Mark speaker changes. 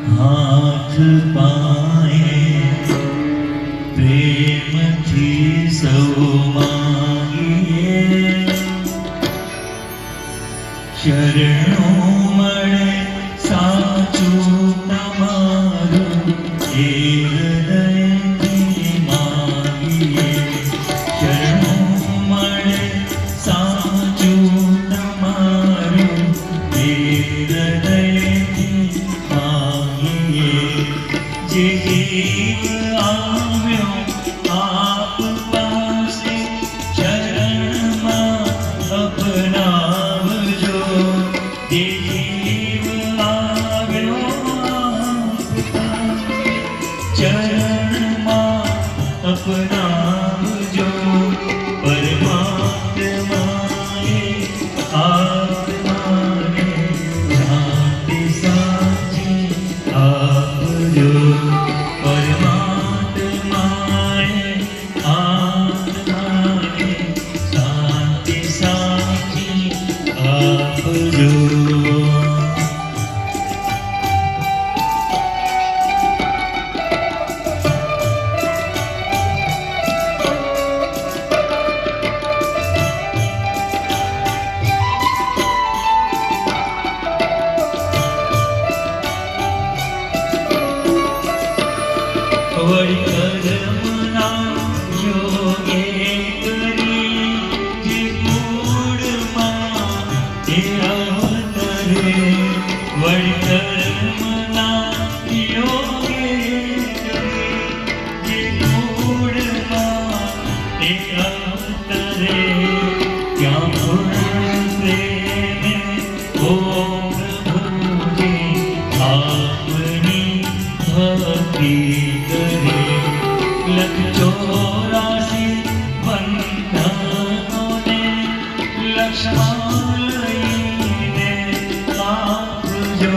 Speaker 1: હાથ પાએ પ્રેમથી સૌ માંગીએ, શરણો મળે સાચું તમારું એ હૃદયથી માંગીએ, શરણો મળે સાચું તમારું એ હૃદયથી માંગીએ, જે જીવ આવ્યો આપ પાસે ચરણમાં અપનાવજો, જે જીવ આવ્યો આપ પાસે ચરણમાં અપનાવજો, પરમાત્માએ આત્માને શાંતિ સાચી આપજો, પરમાત્માએ આત્માને શાંતિ સાચી આપજો. વળી કર્મના યોગે કરી જે મૂળમાં તે અવતરે, વળી કર્મના યોગે કરી જે મૂળમાં તે અવતરે, ત્યાં પૂર્ણ પ્રેમે ઓ પ્રભુજી આપની ભક્તિ કરે, લખ 84 બંધનોને લક્ષમાં લઈને આપજો.